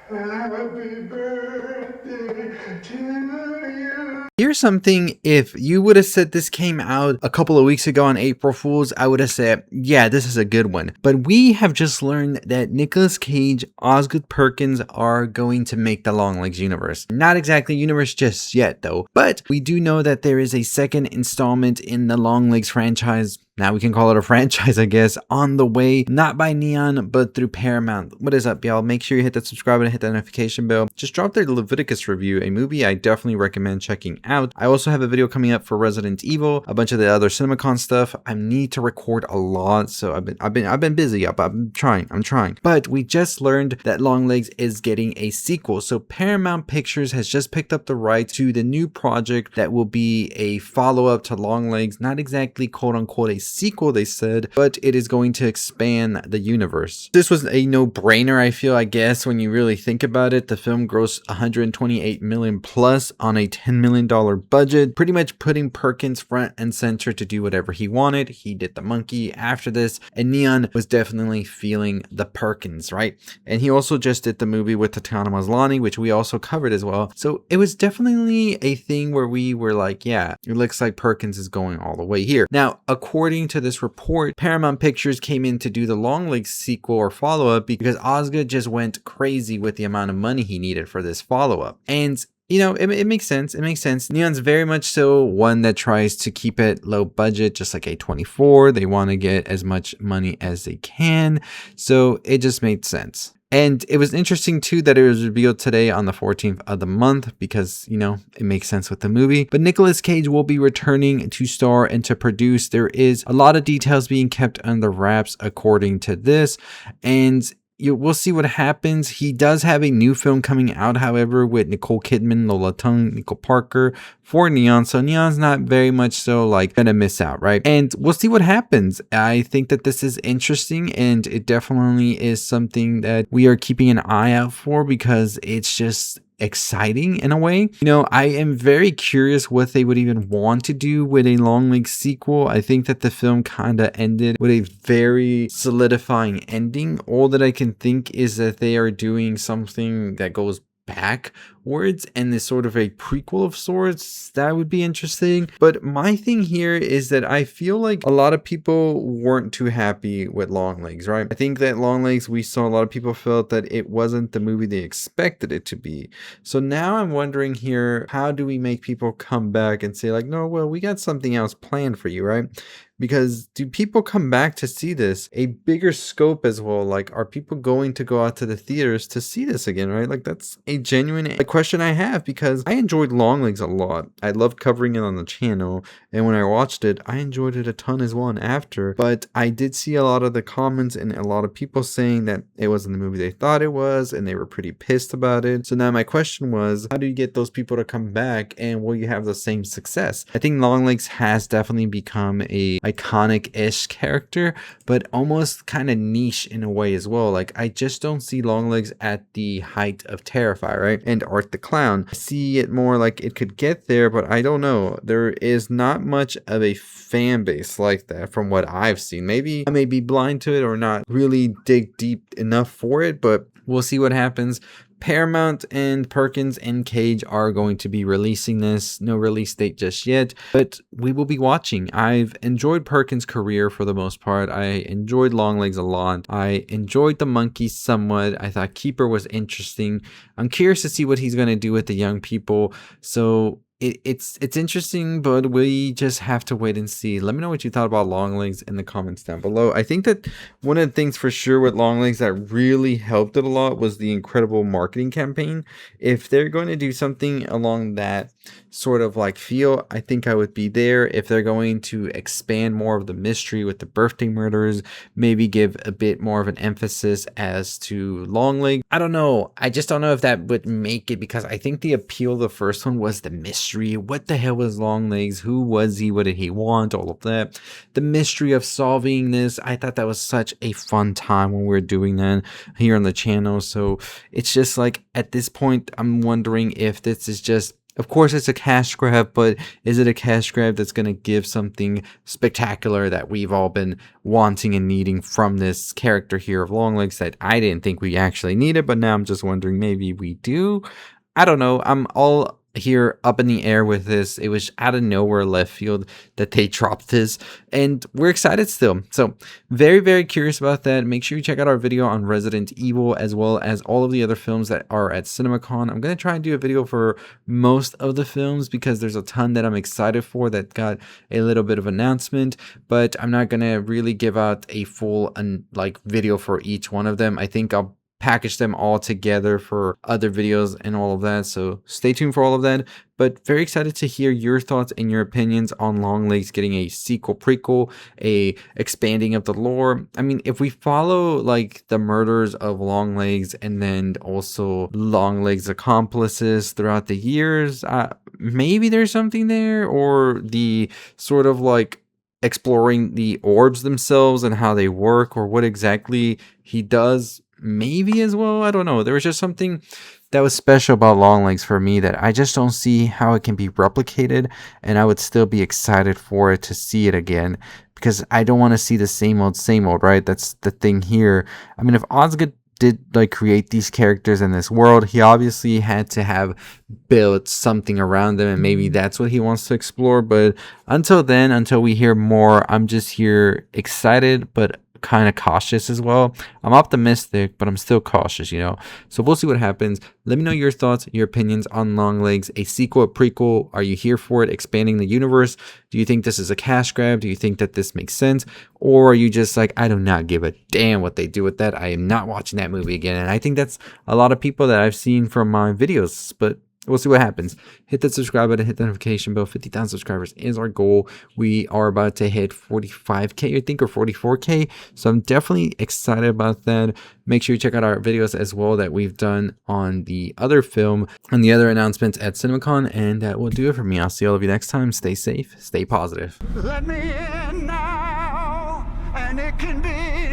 Happy birthday to you. Here's something, if you would have said this came out a couple of weeks ago on April Fool's, I would have said, yeah, this is a good one. But we have just learned that Nicolas Cage, Osgood Perkins are going to make the Longlegs universe. Not exactly universe just yet though, but we do know that there is a second installment in the Longlegs franchise. Now we can call it a franchise, I guess, on the way, not by Neon, but through Paramount. What is up, y'all? Make sure you hit that subscribe and hit that notification bell. Just dropped their Leviticus review, a movie I definitely recommend checking out. I also have a video coming up for Resident Evil, a bunch of the other CinemaCon stuff. I need to record a lot, so I've been busy. I'm trying. But we just learned that Longlegs is getting a sequel. So Paramount Pictures has just picked up the rights to the new project that will be a follow-up to Longlegs. Not exactly quote unquote a sequel, they said, but it is going to expand the universe. This was a no-brainer, I feel, I guess, when you really think about it. The film grossed $128 million plus on a $10 million budget, pretty much putting Perkins front and center to do whatever he wanted. He did the monkey after this, and Neon was definitely feeling the Perkins, right? And he also just did the movie with Tatiana Maslany, which we also covered as well. So it was definitely a thing where we were like, yeah, it looks like Perkins is going all the way here. Now, according to this report, Paramount Pictures came in to do the Longlegs sequel or follow-up because Osgood just went crazy with the amount of money he needed for this follow-up. And you know, it makes sense. It makes sense. Neon's very much so one that tries to keep it low budget, just like A24. They want to get as much money as they can. So it just made sense. And it was interesting too that it was revealed today on the 14th of the month because, you know, it makes sense with the movie. But Nicolas Cage will be returning to star and to produce. There is a lot of details being kept under wraps according to this. And we'll see what happens. He does have a new film coming out, however, with Nicole Kidman, Lola Tung, Nicole Parker for Neon. So Neon's not very much so like gonna miss out, right? And we'll see what happens. I think that this is interesting and it definitely is something that we are keeping an eye out for because it's just exciting in a way. You know, I am very curious what they would even want to do with a Longlegs sequel. I think that the film kind of ended with a very solidifying ending. All that I can think is that they are doing something that goes backwards and is sort of a prequel of sorts. That would be interesting. But my thing here is that I feel like a lot of people weren't too happy with Longlegs, right? I think that Longlegs, we saw a lot of people felt that it wasn't the movie they expected it to be. So now I'm wondering here, how do we make people come back and say like, no, well, we got something else planned for you, right? Because do people come back to see this? A bigger scope as well. Like, are people going to go out to the theaters to see this again, right? Like, that's a genuine question I have because I enjoyed Longlegs a lot. I loved covering it on the channel. And when I watched it, I enjoyed it a ton as well and after. But I did see a lot of the comments and a lot of people saying that it wasn't the movie they thought it was and they were pretty pissed about it. So now my question was, how do you get those people to come back and will you have the same success? I think Longlegs has definitely become a iconic-ish character, but almost kind of niche in a way as well. Like, I just don't see Longlegs at the height of Terrifier, right? And Art the Clown. I see it more like it could get there, but I don't know. There is not much of a fan base like that from what I've seen. Maybe I may be blind to it or not really dig deep enough for it, but we'll see what happens. Paramount and Perkins and Cage are going to be releasing this. No release date just yet, but we will be watching. I've enjoyed Perkins' career for the most part. I enjoyed Longlegs a lot. I enjoyed the monkey somewhat. I thought Keeper was interesting. I'm curious to see what he's going to do with the young people. So it's interesting, but we just have to wait and see. Let me know what you thought about Longlegs in the comments down below. I think that one of the things for sure with Longlegs that really helped it a lot was the incredible marketing campaign. If they're going to do something along that sort of like feel, I think I would be there. If they're going to expand more of the mystery with the birthday murders, maybe give a bit more of an emphasis as to Longlegs. I don't know. I just don't know if that would make it because I think the appeal of the first one was the mystery. What the hell was Longlegs? Who was he? What did he want? All of that. The mystery of solving this. I thought that was such a fun time when we were doing that here on the channel. So it's just like at this point, I'm wondering if this is just Of course, it's a cash grab, but is it a cash grab that's going to give something spectacular that we've all been wanting and needing from this character here of Longlegs that I didn't think we actually needed, but now I'm just wondering maybe we do? I don't know. I'm all here up in the air with this. It was out of nowhere, left field, that they dropped this, and we're excited still. So very, very curious about that. Make sure you check out our video on Resident Evil as well as all of the other films that are at CinemaCon. I'm going to try and do a video for most of the films because there's a ton that I'm excited for that got a little bit of announcement, but I'm not going to really give out a full video for each one of them. I think I'll package them all together for other videos and all of that, so stay tuned for all of that. But very excited to hear your thoughts and your opinions on Longlegs getting a sequel, prequel, a expanding of the lore. I mean, if we follow like the murders of Longlegs and then also Longlegs' accomplices throughout the years, maybe there's something there, or the sort of like exploring the orbs themselves and how they work, or what exactly he does, maybe as well. I don't know. There was just something that was special about Longlegs for me that I just don't see how it can be replicated, and I would still be excited for it to see it again because I don't want to see the same old, right? That's the thing here. I mean, if Osgood did like create these characters in this world, he obviously had to have built something around them, and maybe that's what he wants to explore. But until then, until we hear more, I'm just here excited but kind of cautious as well. I'm optimistic, but I'm still cautious, so we'll see what happens. Let me know your thoughts, your opinions on Longlegs, a sequel, a prequel. Are you here for it, expanding the universe? Do you think this is a cash grab? Do you think that this makes sense, or are you just like, I do not give a damn what they do with that, I am not watching that movie again? And I think that's a lot of people that I've seen from my videos, but we'll see what happens. Hit that subscribe button, hit the notification bell. 50,000 subscribers is our goal. We are about to hit 45K, I think, or 44K. So I'm definitely excited about that. Make sure you check out our videos as well that we've done on the other film and the other announcements at CinemaCon. And that will do it for me. I'll see all of you next time. Stay safe, stay positive. Let me in now, and it can be